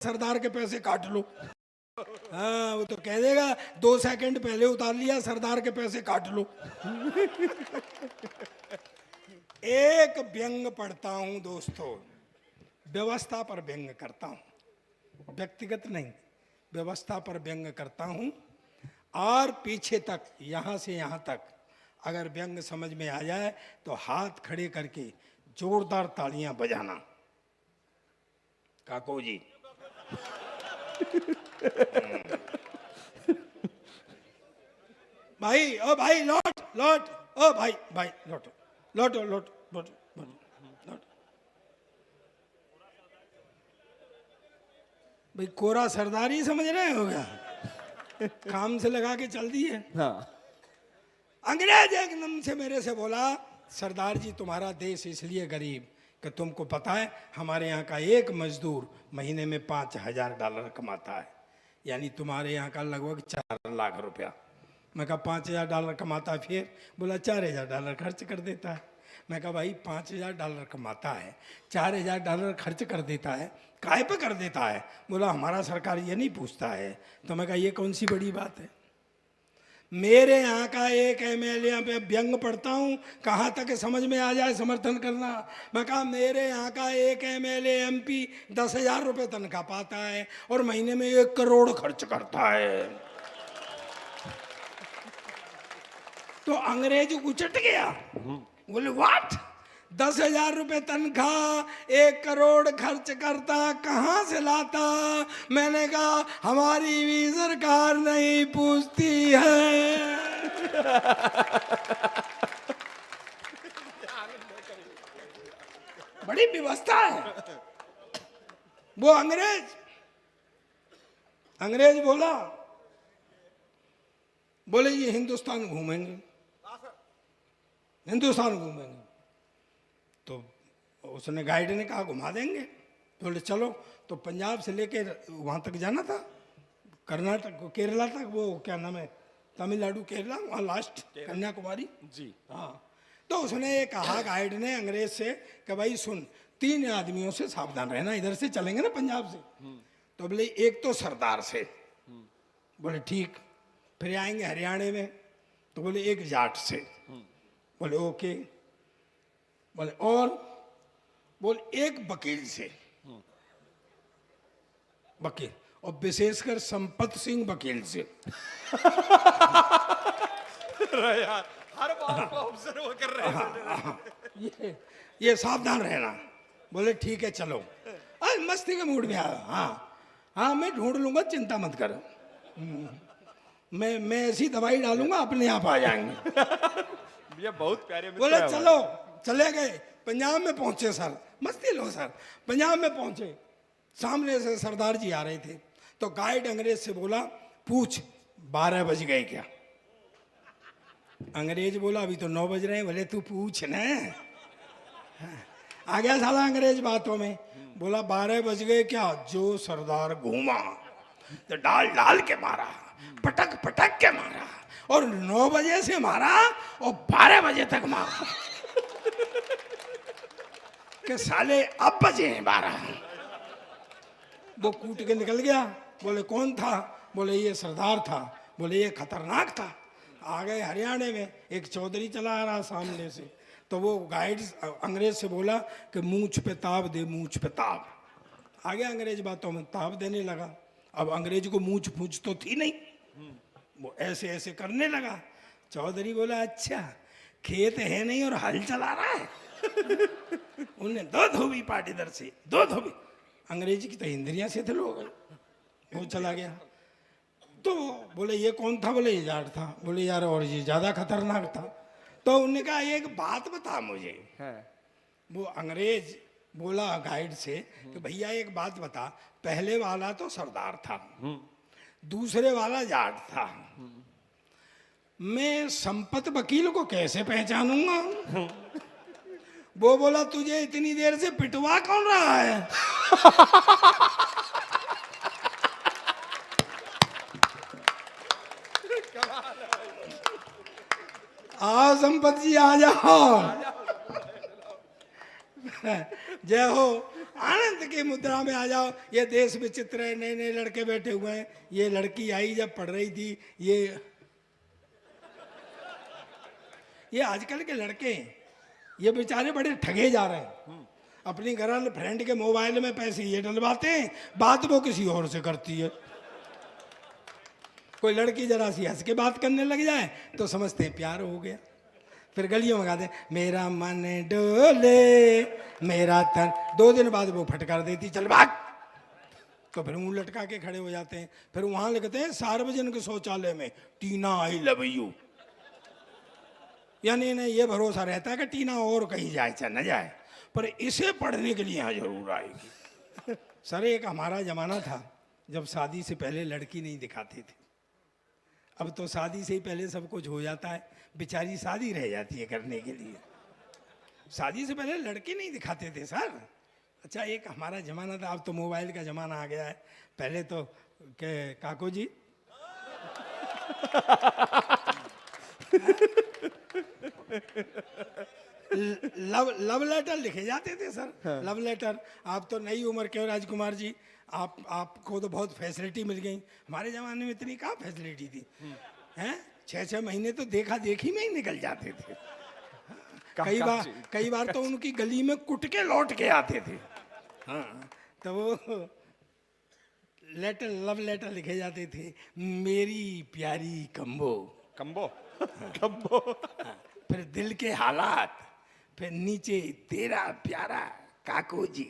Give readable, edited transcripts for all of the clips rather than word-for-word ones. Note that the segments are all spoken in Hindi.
सरदार के पैसे काट लो। हाँ, वो तो कह देगा 2 सेकंड पहले उतार लिया, सरदार के पैसे काट लो। एक व्यंग पढ़ता हूं दोस्तों, व्यवस्था पर व्यंग करता हूं, व्यक्तिगत नहीं, व्यवस्था पर व्यंग करता हूं। और पीछे तक, यहां से यहां तक अगर व्यंग समझ में आ जाए तो हाथ खड़े करके जोरदार तालियां बजाना। काको जी। भाई, ओ भाई लौट लौट, ओ भाई भाई लौटो लौटो लौटो लौटो लौटो। भाई कोरा सरदारी समझ रहे हो क्या? काम से लगा के चल दिए। हाँ। अंग्रेज एकदम से मेरे से बोला, सरदार जी तुम्हारा देश इसलिए गरीब कि तुमको पता है हमारे यहाँ का एक मजदूर महीने में $5000 कमाता है, यानी तुम्हारे यहाँ का लगभग 4 लाख रुपया। मैं कहा $5000 कमाता है, फिर बोला $4000 खर्च कर देता है। मैं कहा भाई $5000 कमाता है, $4000 खर्च कर देता है, काहे पे कर देता है? बोला हमारा सरकार ये नहीं पूछता है। तो मैं कहा ये कौन सी बड़ी बात है? मेरे यहाँ का एक एमएलए पे व्यंग पढ़ता हूँ, कहाँ तक समझ में आ जाए समर्थन करना। मैं कहा मेरे यहाँ का एक एमएलए एमपी 10,000 रुपये तनख्वाह पाता है और महीने में 1 करोड़ खर्च करता है। तो अंग्रेज उचट गया, बोले व्हाट, 10,000 रुपये तनख्वाह, 1 करोड़ खर्च करता, कहाँ से लाता? मैंने कहा हमारी भी सरकार नहीं पूछती है। बड़ी व्यवस्था है। वो अंग्रेज बोले ये हिंदुस्तान घूमेंगे, हिंदुस्तान घूमेंगे। तो उसने गाइड ने कहा घुमा देंगे। बोले चलो। तो पंजाब से लेके वहाँ तक जाना था, कर्नाटक केरला तक, वो क्या नाम है, तमिलनाडु केरला, वहाँ लास्ट कन्याकुमारी जी। हाँ, तो उसने कहा गाइड ने अंग्रेज से कि भाई सुन, 3 आदमियों से सावधान रहना, इधर से चलेंगे ना पंजाब से। तो बोले एक तो सरदार से। बोले ठीक। फिर आएंगे हरियाणा में, तो बोले एक जाट से। बोले ओके। बोले और? बोले एक वकील से, वकील, और विशेषकर संपत सिंह वकील से। यार हर बात को ऑब्जर्व कर रहे हैं। ये सावधान रहना। बोले ठीक है चलो। आज मस्ती के मूड में आया। हाँ मैं ढूंढ लूंगा, चिंता मत करो। मैं ऐसी दवाई डालूंगा अपने आप आ जाएंगे। ये बहुत प्यारे मित्र बोले हैं चलो। चले गए, पंजाब में पहुंचे सर, मस्ती लो सर। पंजाब में पहुंचे, सामने से सरदार जी आ रहे थे। तो गाइड अंग्रेज से बोला पूछ 12 बज गए क्या? अंग्रेज बोला अभी तो 9 बज रहे हैं। बोले तू पूछ ना। आ गया साला अंग्रेज बातों में। बोला 12 बज गए क्या? जो सरदार घूमा तो डाल डाल के मारा, पटक पटक के मारा, और 9 बजे से मारा और 12 बजे तक मारा कि साले अब बजे हैं 12। वो कूट के निकल गया। बोले कौन था? बोले ये सरदार था। बोले ये खतरनाक था। आ गए हरियाणा में, एक चौधरी चला आ रहा सामने से। तो वो गाइड अंग्रेज से बोला कि मूंछ पे ताव दे, मूंछ पे ताव। आ गया अंग्रेज बातों में, ताव देने लगा। अब अंग्रेज को मूंछ फूंछ तो थी नहीं, वो ऐसे ऐसे करने लगा। चौधरी बोला अच्छा खेत है नहीं और हल चला रहा है। उन्हें 2 धोबी पाट इधर से, 2 धोबी। अंग्रेजी की तो इंद्रियां से थे लोग। वो चला गया। तो बोले ये कौन था? बोले ये जाट था। बोले यार और ये ज्यादा खतरनाक था। तो उन्होंने कहा एक बात बता मुझे। वो अंग्रेज बोला गाइड से कि भैया एक बात बता, पहले वाला तो सरदार था, दूसरे वाला जाट था, मैं संपत वकील को कैसे पहचानूंगा? वो बोला तुझे इतनी देर से पिटवा कौन रहा है? आओ संपत जी आ जाओ। जय हो। आनंद की मुद्रा में आ जाओ। ये देश विचित्र है, नए नए लड़के बैठे हुए हैं। ये लड़की आई जब पढ़ रही थी, ये आजकल के लड़के ये बेचारे बड़े ठगे जा रहे हैं। अपनी गर्ल फ्रेंड के मोबाइल में पैसे ये डलवाते हैं, बात वो किसी और से करती है। कोई लड़की जरा सी हंस के बात करने लग जाए तो समझते हैं प्यार हो गया। फिर गलियों में गाते मेरा मन डोले मेरा तन, 2 दिन बाद वो फटकार देती चल भाग। तो फिर मुंह लटका के खड़े हो जाते हैं। फिर वहां लिखते हैं सार्वजनिक शौचालय में टीना आई लव यू। यानी इन्हें ये भरोसा रहता है कि टीना और कहीं जाए चाहे न जाए, पर इसे पढ़ने के लिए यहाँ जरूर आएगी। सर एक हमारा जमाना था जब शादी से पहले लड़की नहीं दिखाते थे। अब तो शादी से ही पहले सब कुछ हो जाता है, बेचारी शादी रह जाती है करने के लिए। शादी से पहले लड़की नहीं दिखाते थे सर। अच्छा एक हमारा जमाना था, अब तो मोबाइल का जमाना आ गया है। पहले तो के काको जी लव लेटर लिखे जाते थे सर। हाँ। Love letter. आप तो नई उम्र के हो राजकुमार जी, आपको तो बहुत फैसिलिटी मिल गई। हमारे जमाने में इतनी कहाँ फैसिलिटी थी हैं। 6-6 महीने तो देखा देखी में ही निकल जाते थे। कई बार तो उनकी गली में कुट के लौट के आते थे। हाँ तो वो लेटर लव लेटर लिखे जाते थे। मेरी प्यारी कम्बो कम्बो कम्बो। हाँ, फिर दिल के हालात, फिर नीचे तेरा प्यारा काको जी।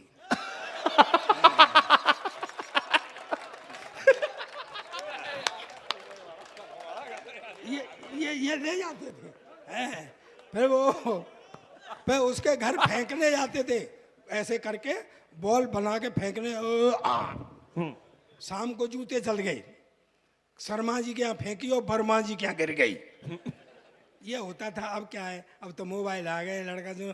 ये ले जाते थे। फिर उसके घर फेंकने जाते थे, ऐसे करके बॉल बना के फेंकने। शाम को जूते चल गए, शर्मा जी के यहाँ फेंकी और वर्मा जी के यहाँ गिर गई। ये होता था। अब क्या है, अब तो मोबाइल आ गए। लड़का जो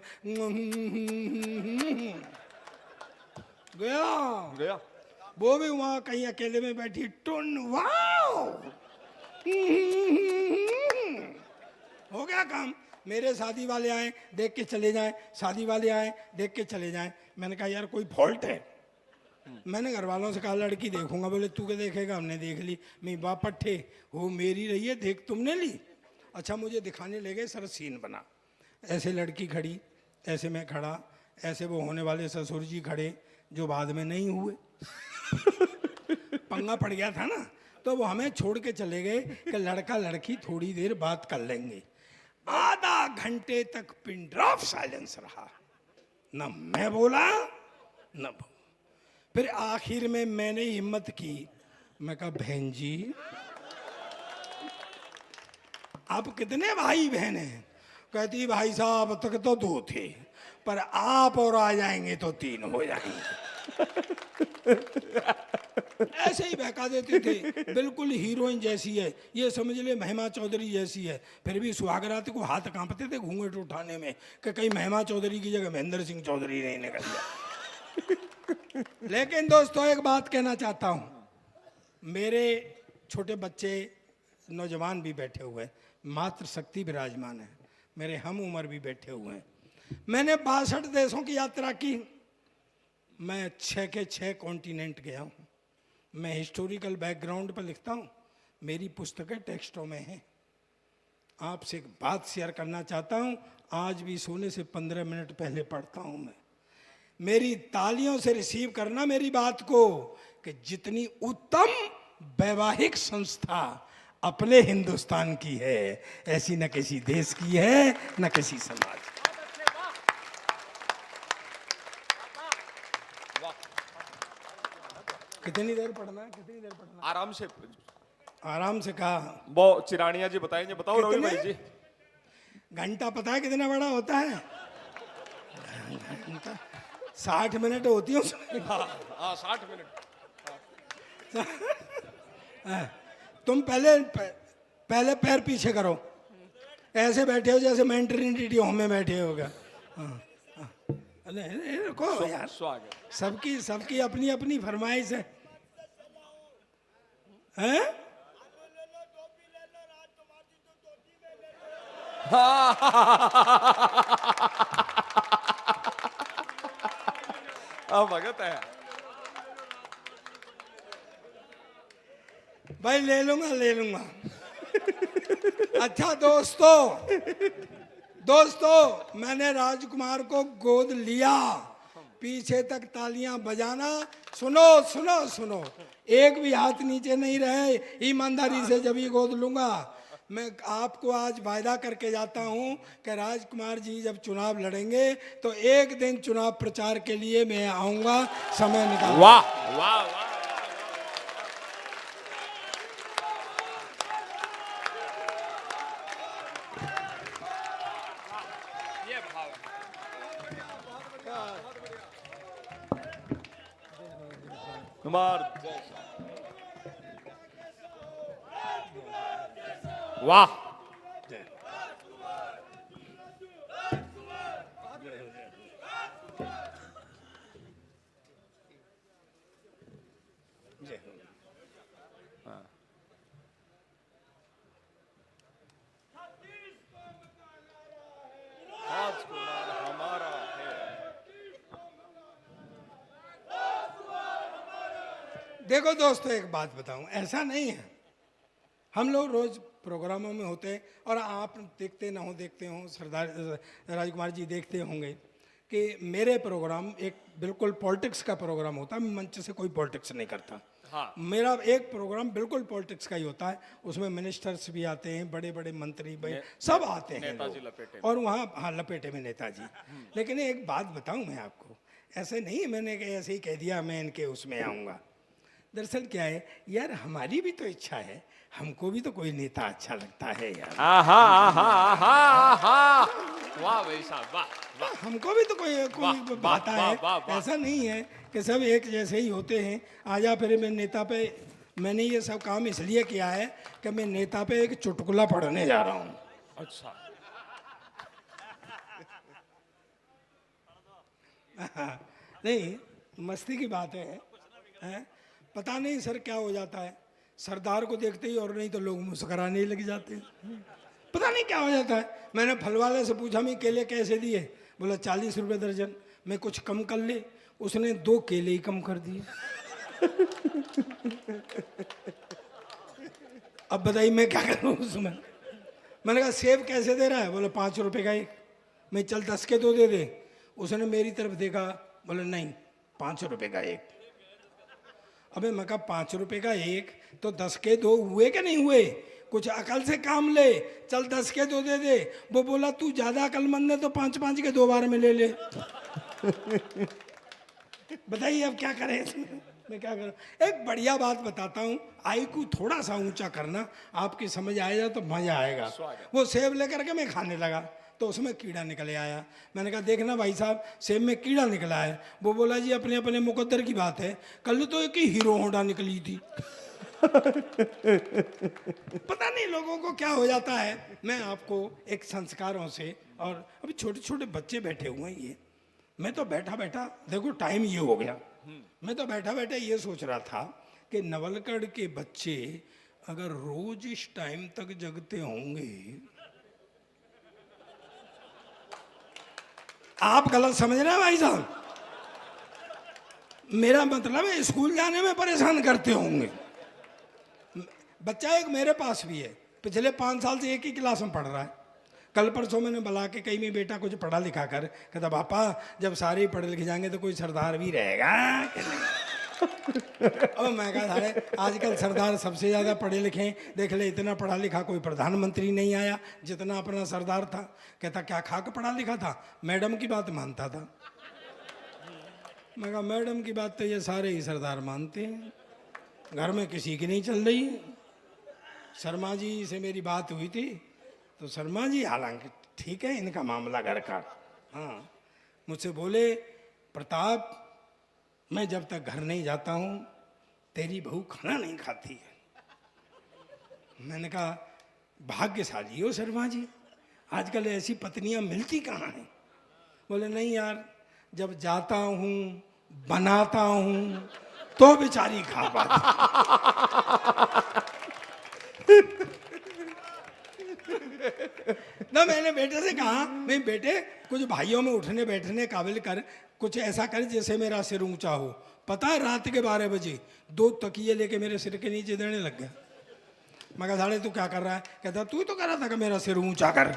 गया वो भी वहां कहीं अकेले में बैठी टुन वाओ हो गया काम। मेरे शादी वाले आए देख के चले जाएं, शादी वाले आए देख के चले जाएं। मैंने कहा यार कोई फॉल्ट है। मैंने घर वालों से कहा लड़की देखूंगा। बोले तू क्या देखेगा, हमने देख ली। मैं बापट्ठे हो मेरी रही है, देख तुमने ली। अच्छा मुझे दिखाने ले गए सर, सीन बना। ऐसे लड़की खड़ी, ऐसे मैं खड़ा, ऐसे वो होने वाले ससुर जी खड़े जो बाद में नहीं हुए। पंगा पड़ गया था ना, तो वो हमें छोड़ के चले गए कि लड़का लड़की थोड़ी देर बात कर लेंगे। आधा घंटे तक पिन ड्रॉप साइलेंस रहा, न मैं बोला न। फिर आखिर में मैंने हिम्मत की, मैं कहा बहन जी आप कितने भाई बहन हैं। कहती भाई साहब अब तक तो 2 थे, पर आप और आ जाएंगे तो 3 हो जाएंगे। ऐसे ही बहका देते थे। बिल्कुल हीरोइन जैसी है, ये समझ ले महिमा चौधरी जैसी है। फिर भी सुहागरात को हाथ कांपते थे घूंघट उठाने में कि कहीं महिमा चौधरी की जगह महेंद्र सिंह चौधरी नहीं निकल जाए। लेकिन दोस्तों एक बात कहना चाहता हूँ, मेरे छोटे बच्चे नौजवान भी बैठे हुए हैं, मातृ शक्ति विराजमान है, मेरे हम उम्र भी बैठे हुए हैं। मैंने 62 देशों की यात्रा की। मैं 6 के 6 कॉन्टिनेंट गया हूँ। मैं हिस्टोरिकल बैकग्राउंड पर लिखता हूँ, मेरी पुस्तकें टेक्स्टों में हैं। आपसे एक बात शेयर करना चाहता हूँ, आज भी सोने से 15 मिनट पहले पढ़ता हूँ मैं। मेरी तालियों से रिसीव करना मेरी बात को, कि जितनी उत्तम वैवाहिक संस्था अपने हिंदुस्तान की है, ऐसी न किसी देश की है न किसी समाज की। कितनी देर पढ़ना है, कितनी देर पढ़ना? आराम से कहा। वो चिरानिया जी बताएंगे, बताओ रवि भाई जी। घंटा पता है कितना बड़ा होता है? घंटा 60 मिनट होती है उसमें। हाँ 60 मिनट। तुम पहले पैर पीछे करो, ऐसे बैठे हो जैसे मेंटरिटी होम में बैठे हो गया। रुको यार, स्वागत। सबकी अपनी अपनी फरमाइश है। हैं? हाँ भगत है। भाई ले लूंगा ले लूंगा। अच्छा दोस्तों मैंने राजकुमार को गोद लिया, पीछे तक तालियां बजाना। सुनो सुनो सुनो, एक भी हाथ नीचे नहीं रहे, ईमानदारी से जब ये गोद लूंगा। मैं आपको आज वायदा करके जाता हूं कि राजकुमार जी जब चुनाव लड़ेंगे तो एक दिन चुनाव प्रचार के लिए मैं आऊंगा, समय निकाल। वाह वाह वाह। कुमार वाह। राजकुमार हमारा है। देखो दोस्तों एक बात बताऊं, ऐसा नहीं है। हम लोग रोज प्रोग्रामों में होते हैं और आप देखते ना हो, देखते हो, सरदार राजकुमार जी देखते होंगे कि मेरे प्रोग्राम एक बिल्कुल पॉलिटिक्स का प्रोग्राम होता है। मैं मंच से कोई पॉलिटिक्स नहीं करता। हाँ। मेरा एक प्रोग्राम बिल्कुल पॉलिटिक्स का ही होता है। उसमें मिनिस्टर्स भी आते हैं, बड़े बड़े मंत्री भाई सब आते हैं नेताजी लोग। लपेटे और वहाँ हाँ लपेटे में नेताजी। लेकिन एक बात बताऊं मैं आपको, ऐसे नहीं मैंने ऐसे ही कह दिया मैं इनके उसमें आऊँगा। दरअसल क्या है यार, हमारी भी तो इच्छा है, हमको भी तो कोई नेता अच्छा लगता है यार। आहा आहा आहा आहा। वाह भाई साहब वाह वाह। हमको भी तो कोई वाह, आता वाह, है। वाह, वाह। ऐसा नहीं है कि सब एक जैसे ही होते हैं। आजा फिर मैं नेता पे, मैंने ये सब काम इसलिए किया है कि मैं नेता पे एक चुटकुला पढ़ने जा रहा हूँ। अच्छा। नहीं मस्ती की बात है? पता नहीं सर क्या हो जाता है, सरदार को देखते ही और नहीं तो लोग मुस्कराने लग जाते हैं। पता नहीं क्या हो जाता है। मैंने फल वाले से पूछा मैं केले कैसे दिए, बोला 40 रुपये दर्जन। मैं कुछ कम कर ले, उसने 2 केले ही कम कर दिए। अब बताइए मैं क्या करूँ उसमें। मैंने कहा सेब कैसे दे रहा है, बोले 5 रुपये का एक। मैं चल 10 के 2 दे दे। उसने मेरी तरफ देखा, बोले नहीं 5 रुपये का एक। अबे मैं कहा 5 रुपये का एक तो 10 के 2 हुए कि नहीं हुए, कुछ अकल से काम ले, चल 10 के 2 दे दे। वो बोला तू ज्यादा अकलमंद है तो 5-5 के 2 बार में ले ले। बताइए अब क्या करें मैं क्या करूं। एक बढ़िया बात बताता हूँ, आई को थोड़ा सा ऊंचा करना, आपकी समझ आएगा तो मजा आएगा। वो सेब लेकर के मैं खाने लगा तो उसमें कीड़ा निकले आया। मैंने कहा देखना भाई साहब सेब में कीड़ा निकला है। वो बोला जी अपने अपने मुकद्दर की बात है, कल तो एक ही हीरो होंडा निकली थी। पता नहीं लोगों को क्या हो जाता है। मैं आपको एक संस्कारों से, और अभी छोटे छोटे बच्चे बैठे हुए हैं ये, मैं तो बैठा बैठा देखो टाइम ये हो गया, मैं तो बैठा बैठा ये सोच रहा था कि नवलगढ़ के बच्चे अगर रोज इस टाइम तक जगते होंगे। आप गलत समझ रहे हैं भाई साहब, मेरा मतलब है स्कूल जाने में परेशान करते होंगे। बच्चा एक मेरे पास भी है, पिछले 5 साल से एक ही क्लास में पढ़ रहा है। कल परसों मैंने बुला के कहीं में बेटा कुछ पढ़ा लिखा कर, कहता पापा जब सारे ही पढ़े लिखे जाएंगे तो कोई सरदार भी रहेगा कि नहीं। और मैं कहा सारे आजकल सरदार सबसे ज़्यादा पढ़े लिखे हैं, देख ले इतना पढ़ा लिखा कोई प्रधानमंत्री नहीं आया जितना अपना सरदार था। कहता क्या खाक पढ़ा लिखा था, मैडम की बात मानता था। मैं कहा मैडम की बात तो ये सारे ही सरदार मानते हैं, घर में किसी की नहीं चल रही। शर्मा जी से मेरी बात हुई थी तो शर्मा जी हालांकि ठीक है इनका मामला घर का, हाँ मुझसे बोले प्रताप मैं जब तक घर नहीं जाता हूँ तेरी बहू खाना नहीं खाती है। मैंने कहा भाग्यशाली हो शर्मा जी, आजकल ऐसी पत्नियां मिलती कहाँ हैं। बोले नहीं यार जब जाता हूँ बनाता हूँ तो बेचारी खा पाती। ना मैंने बेटे से कहा नहीं बेटे कुछ भाइयों में उठने बैठने काबिल कर, कुछ ऐसा कर जैसे मेरा सिर ऊंचा हो। पता है रात के 12 बजे 2 तकिए लेके मेरे सिर के नीचे देने लग गया। मैं कहा साले तू क्या कर रहा है? कहता तू तो कर रहा था कि मेरा सिर ऊंचा कर।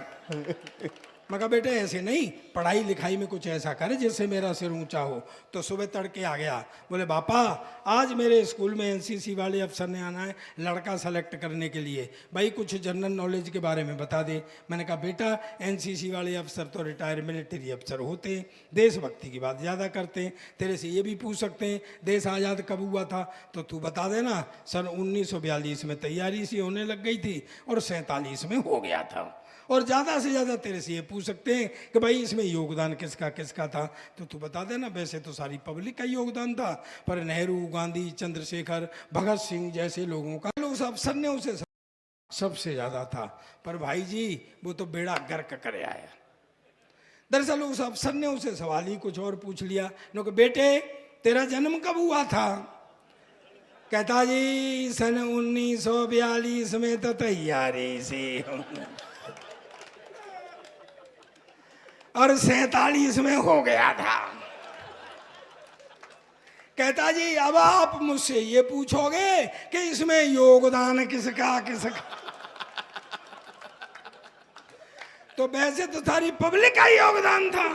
मैं कहा बेटे ऐसे नहीं, पढ़ाई लिखाई में कुछ ऐसा कर जिससे मेरा सिर ऊंचा हो। तो सुबह तड़के आ गया, बोले पापा आज मेरे स्कूल में एनसीसी वाले अफसर ने आना है लड़का सेलेक्ट करने के लिए, भाई कुछ जनरल नॉलेज के बारे में बता दे। मैंने कहा बेटा एनसीसी वाले अफसर तो रिटायर्ड मिलिट्री अफसर होते हैं, देशभक्ति की बात ज़्यादा करते हैं, तेरे से ये भी पूछ सकते हैं देश आज़ाद कब हुआ था, तो तू बता देना। सन 1942 में तैयारी सी होने लग गई थी और 47 में हो गया था। और ज़्यादा से ज़्यादा तेरे से ये पूछ सकते हैं कि भाई इसमें योगदान किसका किसका था, तो तू बता देना। वैसे तो सारी पब्लिक का योगदान था, पर नेहरू, गांधी, चंद्रशेखर, भगत सिंह जैसे लोगों का उस अफसर ने उसे सबसे ज़्यादा था। पर भाई जी वो तो बेड़ा गर्क करे आया। दरअसल उस अफसर ने उसे सवाल ही कुछ और पूछ लिया। नो कि बेटे तेरा जन्म कब हुआ था? कहता जी सन 1942 में तो तैयारी सी और 47 में हो गया था। कहता जी अब आप मुझसे ये पूछोगे कि इसमें योगदान किसका किसका, तो वैसे तो सारी पब्लिक का योगदान था,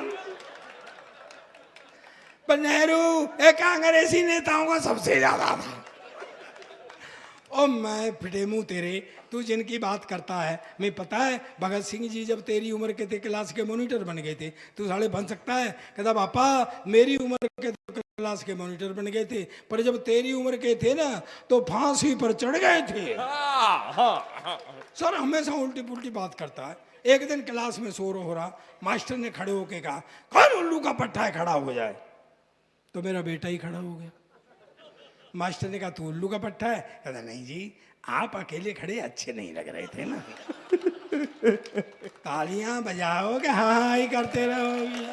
पर नेहरू एक कांग्रेसी नेताओं का सबसे ज्यादा था। और मैं फिटे मुंह तेरे, तू जिनकी बात करता है, मैं पता है भगत सिंह जी जब तेरी उम्र के थे क्लास के मॉनिटर बन गए थे, तू साले बन सकता है? कहता पापा मेरी उम्र के क्लास के मॉनिटर बन गए थे, पर जब तेरी उम्र के थे ना तो फांसी पर चढ़ गए थे। सर हमेशा उल्टी पुल्टी बात करता है। एक दिन क्लास में शोर हो रहा, मास्टर ने खड़े होके कहा कौन उल्लू का पट्टा है खड़ा हो जाए, तो मेरा बेटा ही खड़ा हो गया। मास्टर ने कहा तू उल्लू का पट्टा है? कहता नहीं जी आप अकेले खड़े अच्छे नहीं लग रहे थे ना। तालियां बजाओगे हाँ हाँ ही करते रहोगे।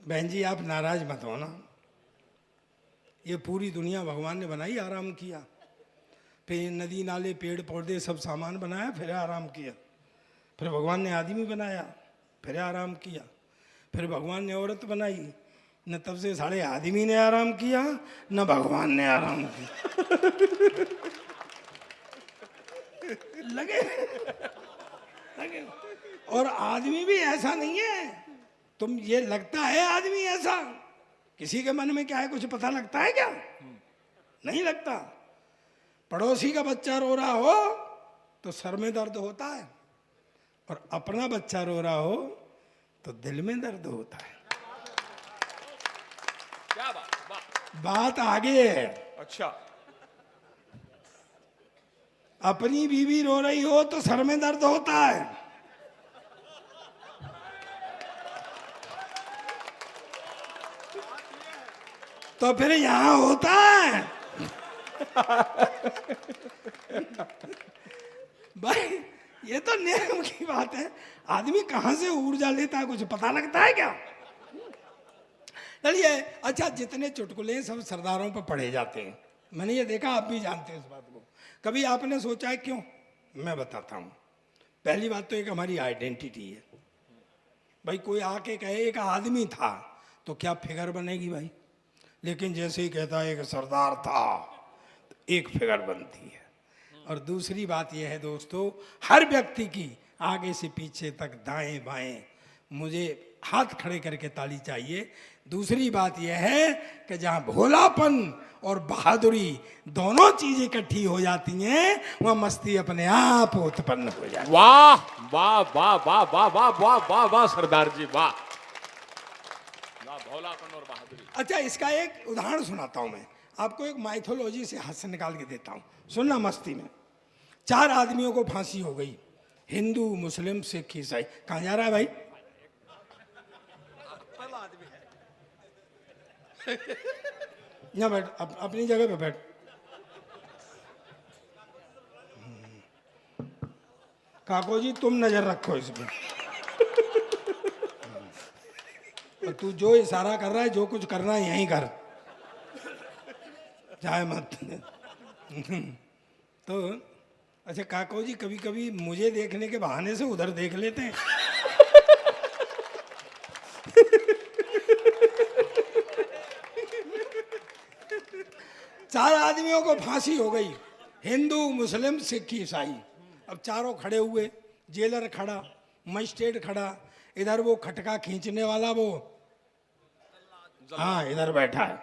बहन जी आप नाराज मत हो ना, ये पूरी दुनिया भगवान ने बनाई, आराम किया, फिर नदी नाले पेड़ पौधे सब सामान बनाया, फिर आराम किया, फिर भगवान ने आदमी बनाया, फिर आराम किया, फिर भगवान ने औरत बनाई, न तब से साढ़े आदमी ने आराम किया न भगवान ने आराम किया। लगे लगे। और आदमी भी ऐसा नहीं है, तुम ये लगता है आदमी ऐसा, किसी के मन में क्या है कुछ पता लगता है क्या? नहीं लगता। पड़ोसी का बच्चा रो रहा हो तो सर में दर्द होता है, और अपना बच्चा रो रहा हो तो दिल में दर्द होता है। क्या बात आगे है। अच्छा अपनी बीवी रो रही हो तो सर में दर्द होता है, तो फिर यहां होता है। भाई ये तो नियम की बात है, आदमी कहां से ऊर्जा लेता है कुछ पता लगता है क्या? चलिए अच्छा, जितने चुटकुले हैं सब सरदारों पर पढ़े जाते हैं, मैंने ये देखा, आप भी जानते हैं इस बात को। कभी आपने सोचा है क्यों? मैं बताता हूँ। पहली बात तो एक हमारी आइडेंटिटी है। भाई कोई आके कहे एक आदमी था तो क्या फिगर बनेगी भाई, लेकिन जैसे ही कहता है एक सरदार था तो एक फिगर बनती है। और दूसरी बात यह है दोस्तों, हर व्यक्ति की आगे से पीछे तक दाएं बाएं मुझे हाथ खड़े करके ताली चाहिए। दूसरी बात यह है कि जहाँ भोलापन और बहादुरी दोनों चीजें इकट्ठी हो जाती हैं, वह मस्ती अपने आप उत्पन्न हो जाती है। वाह वाह वाह वाह वाह वाह वाह वाह वाह सरदार जी वाह, भोलापन और बहादुरी। अच्छा इसका एक उदाहरण सुनाता हूं मैं आपको, एक माइथोलॉजी से हाथ से निकाल के देता हूं, सुनना मस्ती में। 4 आदमियों को फांसी हो गई, हिंदू मुस्लिम सिख ईसाई। कहाँ जा रहा है भाई? यहाँ बैठ, अपनी जगह पे बैठ। काको जी तुम नजर रखो इस पे, और तू जो इशारा कर रहा है जो कुछ करना है यहीं कर, जाए मत। तो अच्छा काको जी, कभी कभी मुझे देखने के बहाने से उधर देख लेते हैं। चार आदमियों को फांसी हो गई, हिंदू मुस्लिम सिख ईसाई। अब चारों खड़े हुए, जेलर खड़ा, मजिस्ट्रेट खड़ा, इधर वो खटका खींचने वाला वो, हाँ इधर बैठा है,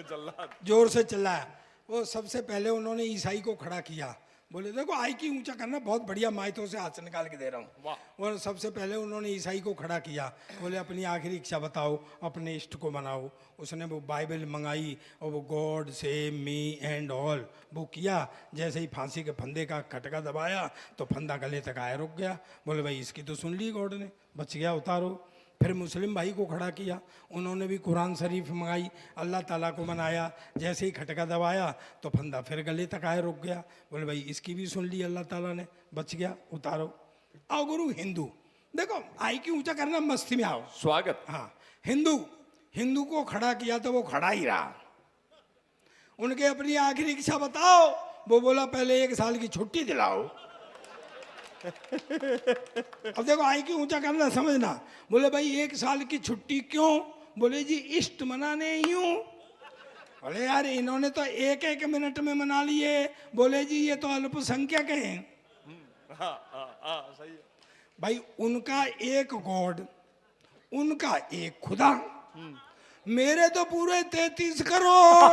जल्लाद। जोर से चिल्लाया। वो सबसे पहले उन्होंने ईसाई को खड़ा किया, बोले देखो आई की ऊंचा करना, बहुत बढ़िया, माइथों से हाथ निकाल के दे रहा हूँ। और सबसे पहले उन्होंने ईसाई को खड़ा किया, बोले अपनी आखिरी इच्छा बताओ, अपने इष्ट को मनाओ। उसने वो बाइबल मंगाई और वो God save me and all वो किया। जैसे ही फांसी के फंदे का खटका दबाया तो फंदा गले तक आया, रुक गया। बोले भाई इसकी तो सुन ली गॉड ने, बच गया, उतारो। फिर मुस्लिम भाई को खड़ा किया, उन्होंने भी कुरान शरीफ मंगाई, अल्लाह ताला को मनाया। जैसे ही खटका दबाया तो फंदा फिर गले तक आए, रुक गया। बोले भाई इसकी भी सुन ली अल्लाह ताला ने, बच गया, उतारो। आओ गुरु हिंदू, देखो आई की ऊंचा करना, मस्ती में आओ, स्वागत। हाँ। हिंदू को खड़ा किया तो वो खड़ा ही रहा। उनके अपनी आखिरी इच्छा बताओ, वो बोला पहले 1 साल की छुट्टी दिलाओ। अब देखो आई की ऊंचा करना, समझना। बोले भाई 1 साल की छुट्टी क्यों? बोले जी इष्ट मनाने यूं। बोले यार इन्होंने तो 1-1 मिनट में मना लिए। बोले जी ये तो अल्पसंख्यक हैं। सही है। भाई उनका एक गॉड, उनका एक खुदा, मेरे तो पूरे 33 करोड़।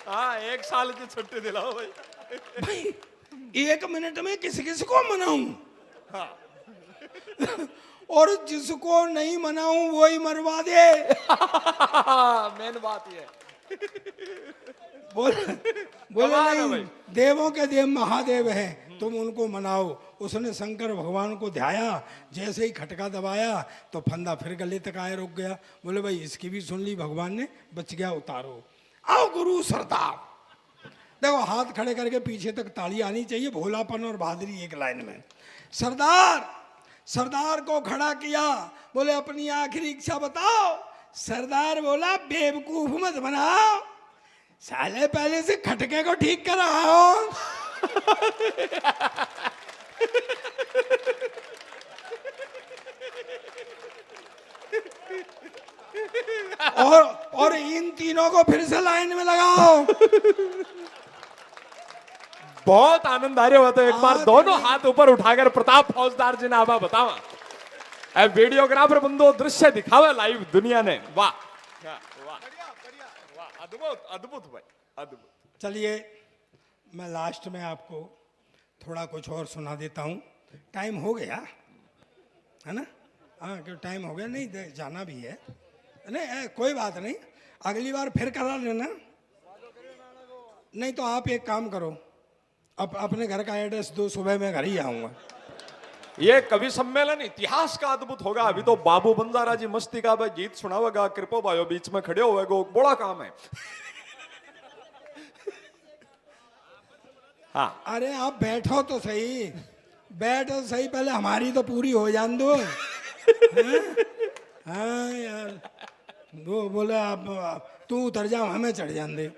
हाँ 1 साल की छुट्टी दिलाओ भाई। भाई 1 मिनट में किस किस को मनाऊं? हाँ। और जिसको नहीं मनाऊं वो ही मरवा दे। मेन बात ये। बोले कमाल है नहीं, भाई। देवों के देव महादेव हैं, तुम उनको मनाओ। उसने शंकर भगवान को ध्याया, जैसे ही खटका दबाया तो फंदा फिर गले तक आए, रुक गया। बोले भाई इसकी भी सुन ली भगवान ने, बच गया, उतारो। आओ गुरु सरदार, देखो हाथ खड़े करके पीछे तक ताली आनी चाहिए, भोलापन और बहादुरी एक लाइन में। सरदार को खड़ा किया, बोले अपनी आखिरी इच्छा बताओ। सरदार बोला बेवकूफ मत बनाओ, साले पहले से खटके को ठीक कराओ। और इन तीनों को फिर से लाइन में लगाओ। बहुत आनंद आ रहा हो तो एक बार दोनों हाथ ऊपर उठाकर प्रताप फौजदार जी ने आभा बतावा। अब वीडियोग्राफर बंदो दृश्य दिखावा लाइव दुनिया ने। वाह वाह वाह, अद्भुत अद्भुत भाई, अद्भुत। चलिए मैं लास्ट में आपको थोड़ा कुछ और सुना देता हूँ। टाइम हो गया है ना? हाँ क्यों टाइम हो गया? नहीं जाना भी है, नहीं कोई बात नहीं, अगली बार फिर करा लेना। नहीं तो आप एक काम करो, अपने घर का एड्रेस दो, सुबह मैं घर ही आऊँगा। ये कवि सम्मेलन इतिहास का अद्भुत होगा। अभी तो बाबू बंजारा जी मस्ती का भाई गीत सुनावेगा, कृपो भाइयों बीच में खड़े होएगो, बड़ा काम है। हाँ अरे आप बैठो तो सही, बैठो सही, पहले हमारी तो पूरी हो जान दो। हाँ यार, वो बोले आप तू उतर जाओ, हमें चढ़ जान दे।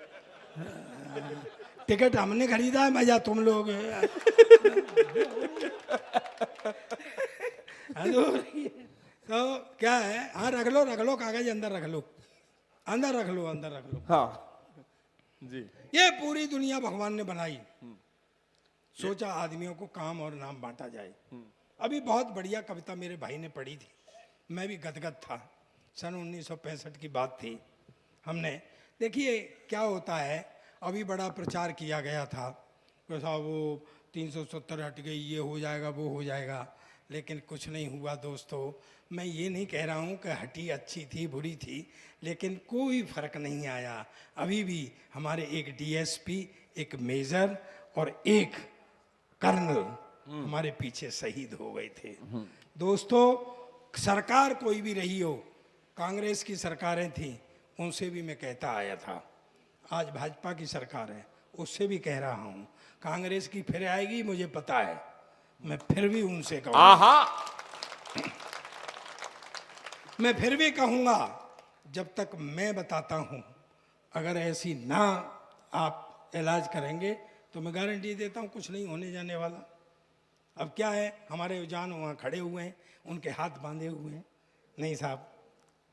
टिकट हमने खरीदा है, मजा तुम लोग। हेलो तो क्या है? हाँ रख लो कागज, अंदर रख लो। हाँ जी। ये पूरी दुनिया भगवान ने बनाई, सोचा आदमियों को काम और नाम बांटा जाए। अभी बहुत बढ़िया कविता मेरे भाई ने पढ़ी थी, मैं भी गदगद था। सन 1965 की बात थी। हमने देखिए क्या होता है, अभी बड़ा प्रचार किया गया था कि साहब वो 370 हट गई, ये हो जाएगा वो हो जाएगा, लेकिन कुछ नहीं हुआ दोस्तों। मैं ये नहीं कह रहा हूँ कि हटी अच्छी थी बुरी थी, लेकिन कोई फर्क नहीं आया। अभी भी हमारे एक डीएसपी, एक मेजर और एक कर्नल हमारे पीछे शहीद हो गए थे। दोस्तों सरकार कोई भी रही हो, कांग्रेस की सरकारें थी, उनसे भी मैं कहता आया था। आज भाजपा की सरकार है, उससे भी कह रहा हूँ। कांग्रेस की फिर आएगी मुझे पता है, मैं फिर भी उनसे कहूँगा, मैं फिर भी कहूँगा, जब तक मैं बताता हूँ, अगर ऐसी ना आप इलाज करेंगे तो मैं गारंटी देता हूँ कुछ नहीं होने जाने वाला। अब क्या है, हमारे जान वहाँ खड़े हुए हैं, उनके हाथ बांधे हुए हैं। नहीं साहब,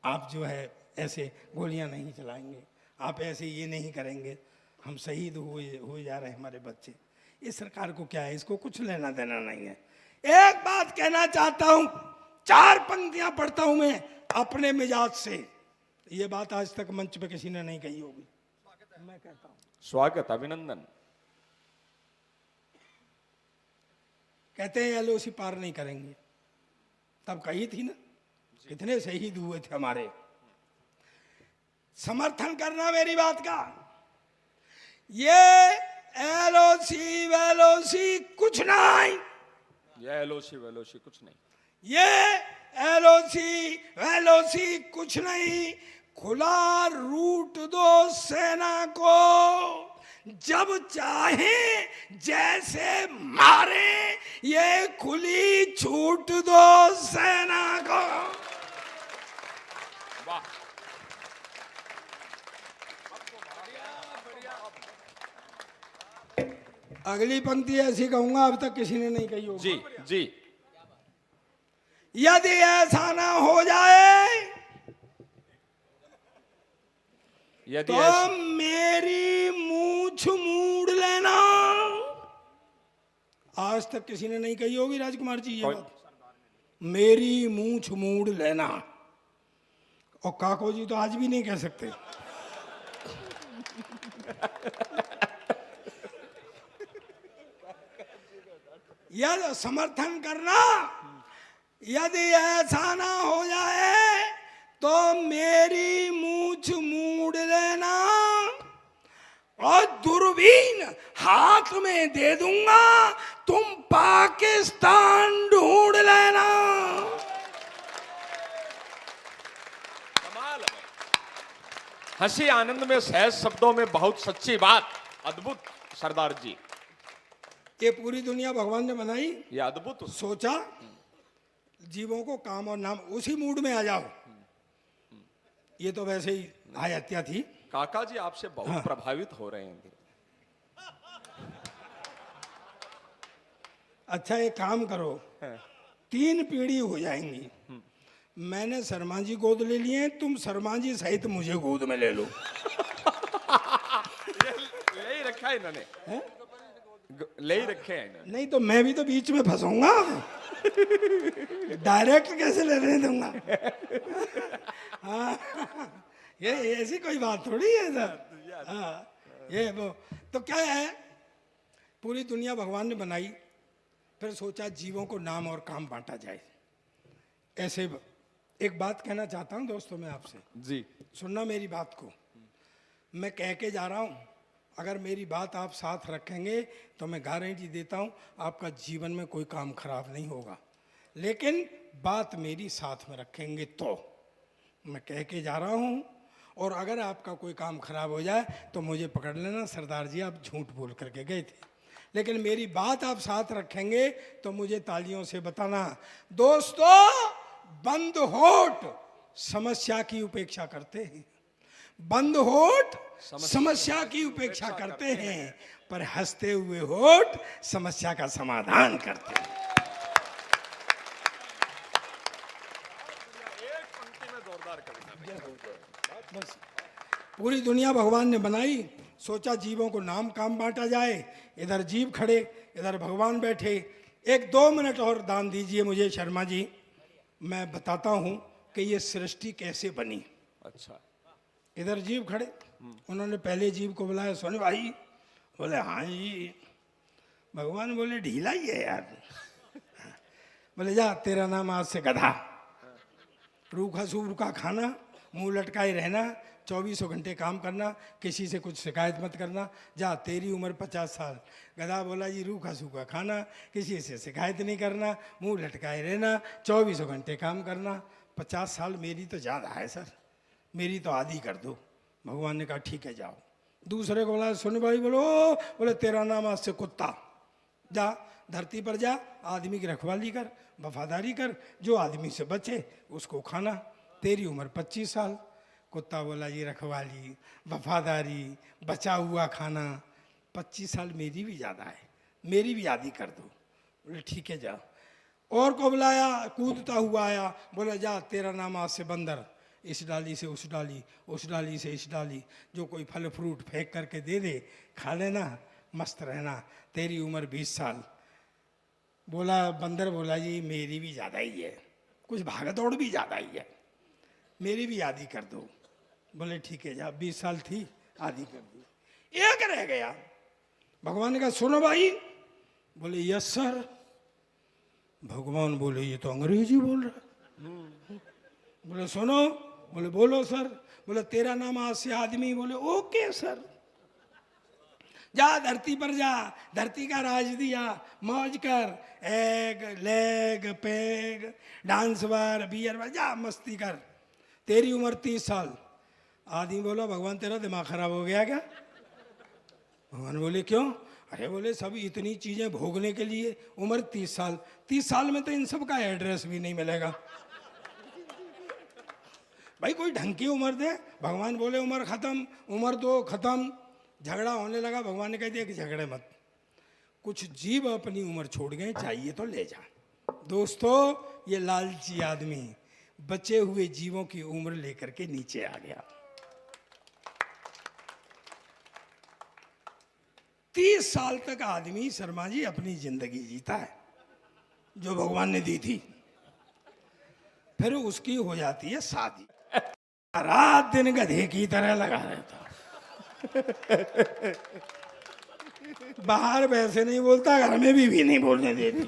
आप जो है ऐसे गोलियां नहीं चलाएंगे, आप ऐसे ये नहीं करेंगे, हम शहीद हुए जा रहे हैं हमारे बच्चे। इस सरकार को क्या है, इसको कुछ लेना देना नहीं है। एक बात कहना चाहता हूं, 4 पंक्तियां पढ़ता हूं मैं अपने मिजाज से। ये बात आज तक मंच पे किसी ने नहीं कही होगी, मैं कहता हूं। स्वागत, अभिनंदन। कहते हैं एलओसी पार नहीं करेंगे, तब कही थी ना, कितने शहीद हुए थे हमारे। समर्थन करना मेरी बात का। ये एलओसी वेलोसी कुछ नहीं, ये एलओसी वेलोसी कुछ नहीं, ये एलओसी वेलोसी कुछ नहीं। खुला रूट दो सेना को, जब चाहे जैसे मारे, ये खुली छूट दो सेना को। वाह। अगली पंक्ति ऐसी कहूंगा अब तक किसी ने नहीं कही होगी। जी जी। यदि ऐसा ना हो जाए यदि तो मेरी मूछ मूड़ लेना। आज तक किसी ने नहीं कही होगी राजकुमार जी ये बात, मेरी मूछ मूड़ लेना। और काको जी तो आज भी नहीं कह सकते। यदि समर्थन करना, यदि ऐसा ना हो जाए तो मेरी मूछ मूड़ लेना और दूरबीन हाथ में दे दूंगा, तुम पाकिस्तान ढूंढ लेना। कमाल है। हंसी आनंद में सहज शब्दों में बहुत सच्ची बात। अद्भुत सरदार जी। ये पूरी दुनिया भगवान ने बनाई, ये अद्भुत। सोचा जीवों को काम और नाम, उसी मूड में आ जाओ। ये तो वैसे ही हत्या थी। काका जी आपसे बहुत प्रभावित हो रहे हैं। अच्छा एक काम करो, 3 पीढ़ी हो जाएंगी। मैंने शर्मा जी गोद ले लिए, तुम शर्मा जी सहित मुझे गोद में ले लो। ले ही रखा है इन्होंने, ले ही रखे हैं इन्होंने। नहीं तो मैं भी तो बीच में फंसूंगा, डायरेक्ट कैसे लेने दूंगा। हाँ, ये ऐसी कोई बात थोड़ी है सर। हाँ, ये वो तो क्या है, पूरी दुनिया भगवान ने बनाई, फिर सोचा जीवों को नाम और काम बांटा जाए। ऐसे एक बात कहना चाहता हूँ दोस्तों मैं आपसे, जी सुनना मेरी बात को। मैं कह के जा रहा हूँ, अगर मेरी बात आप साथ रखेंगे तो मैं गारंटी देता हूँ आपका जीवन में कोई काम खराब नहीं होगा। लेकिन बात मेरी साथ में रखेंगे तो। मैं कह के जा रहा हूँ, और अगर आपका कोई काम खराब हो जाए तो मुझे पकड़ लेना, सरदार जी आप झूठ बोल करके गए थे। लेकिन मेरी बात आप साथ रखेंगे तो मुझे तालियों से बताना। दोस्तों, बंद होठ समस्या की उपेक्षा करते हैं, बंद होठ समस्या की उपेक्षा करते हैं, पर हंसते हुए होठ समस्या का समाधान करते हैं। बस पूरी दुनिया भगवान ने बनाई, सोचा जीवों को नाम काम बांटा जाए। इधर जीव खड़े, इधर भगवान बैठे। 1-2 मिनट और दान दीजिए मुझे शर्मा जी, मैं बताता हूँ कि ये सृष्टि कैसे बनी। अच्छा। इधर जीव खड़े, उन्होंने पहले जीव को बुलाया, सोने भाई, बोले हाँ जी। भगवान बोले ढीला ही है यार। बोले जा, तेरा नाम आज से गधा। रूखा सूखा खाना, मुंह लटकाए रहना, 24 घंटे काम करना, किसी से कुछ शिकायत मत करना। जा, तेरी उम्र 50 साल। गधा बोला जी रूखा सूखा खाना, किसी से शिकायत नहीं करना, मुंह लटकाए रहना, 24 घंटे काम करना। 50 साल मेरी तो ज़्यादा है सर, मेरी तो आधी कर दो। भगवान ने कहा ठीक है जाओ। दूसरे को बोला सुन भाई, बोले तेरा नाम आज से कुत्ता। जा, धरती पर जा, आदमी की रखवाली कर, वफादारी कर, जो आदमी से बचे उसको खाना। तेरी उम्र 25 साल। कुत्ता बोला जी रखवाली, वफादारी, बचा हुआ खाना, 25 साल मेरी भी ज़्यादा है, मेरी भी आधी कर दो। बोले ठीक है जा। और को बुलाया, कूदता हुआ आया, बोला जा तेरा नाम आज से बंदर, इस डाली से उस डाली, उस डाली से इस डाली, जो कोई फल फ्रूट फेंक करके दे दे खा लेना, मस्त रहना, तेरी उम्र 20 साल। बोला बंदर, बोला जी मेरी भी ज़्यादा ही है, कुछ भागा दौड़ भी ज़्यादा ही है, मेरी भी आधी कर दो। बोले ठीक है जा, 20 साल थी आधी कर दी। एक रह गया। भगवान ने कहा सुनो भाई। बोले यस सर। भगवान बोले ये तो अंग्रेजी बोल रहा है। बोले सुनो। बोले बोलो सर। बोले तेरा नाम आज से आदमी। बोले ओके सर। जा धरती पर जा, धरती का राज दिया, मौज कर, egg leg peg dance bar beer bar, जा मस्ती कर, तेरी उम्र 30 साल। आदमी बोला भगवान तेरा दिमाग खराब हो गया क्या? भगवान बोले क्यों? अरे बोले सब इतनी चीजें भोगने के लिए उम्र 30 साल, 30 साल में तो इन सब का एड्रेस भी नहीं मिलेगा। भाई कोई ढंग की उम्र दे। भगवान बोले उम्र खत्म, उम्र दो खत्म। झगड़ा होने लगा। भगवान ने कह दिया कि झगड़े मत, कुछ जीव अपनी उम्र छोड़ गए, चाहिए तो ले जा। दोस्तों ये लालची आदमी बचे हुए जीवों की उम्र लेकर के नीचे आ गया। 30 साल तक आदमी शर्मा जी अपनी जिंदगी जीता है जो भगवान ने दी थी, फिर उसकी हो जाती है शादी। रात दिन गधे की तरह लगा रहता, बाहर वैसे नहीं बोलता, घर में भी नहीं बोलने देती।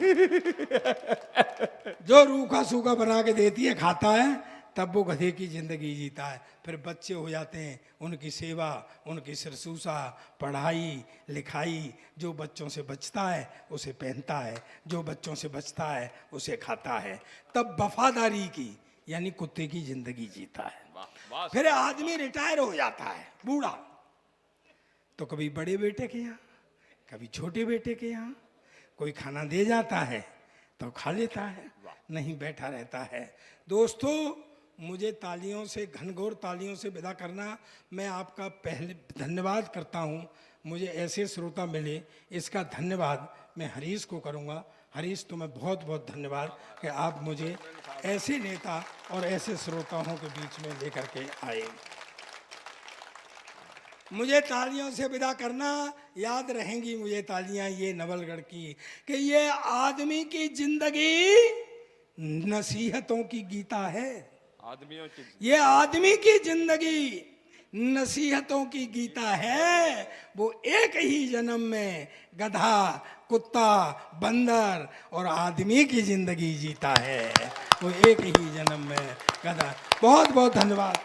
जो रूखा सूखा बना के देती है खाता है, तब वो गधे की जिंदगी जीता है। फिर बच्चे हो जाते हैं, उनकी सेवा, उनकी शुश्रूषा, पढ़ाई लिखाई, जो बच्चों से बचता है उसे पहनता है, जो बच्चों से बचता है उसे खाता है। तब वफादारी की यानी कुत्ते की जिंदगी जीता है। फिर आदमी रिटायर हो जाता है बूढ़ा, तो कभी बड़े बेटे के यहाँ, कभी छोटे बेटे के यहाँ, कोई खाना दे जाता है तो खा लेता है, नहीं बैठा रहता है। दोस्तों मुझे तालियों से, घनघोर तालियों से विदा करना। मैं आपका पहले धन्यवाद करता हूँ, मुझे ऐसे श्रोता मिले, इसका धन्यवाद मैं हरीश को करूँगा। हरीश तुम्हें बहुत बहुत धन्यवाद कि आप मुझे ऐसे नेता और ऐसे श्रोताओं के बीच में लेकर के आए। मुझे तालियों से विदा करना, याद रहेंगी मुझे तालियां ये नवलगढ़ की, कि ये आदमी की जिंदगी नसीहतों की गीता है। ये आदमी की जिंदगी नसीहतों की गीता है। वो एक ही जन्म में गधा, कुत्ता, बंदर और आदमी की जिंदगी जीता है। वो एक ही जन्म में गधा। बहुत बहुत धन्यवाद।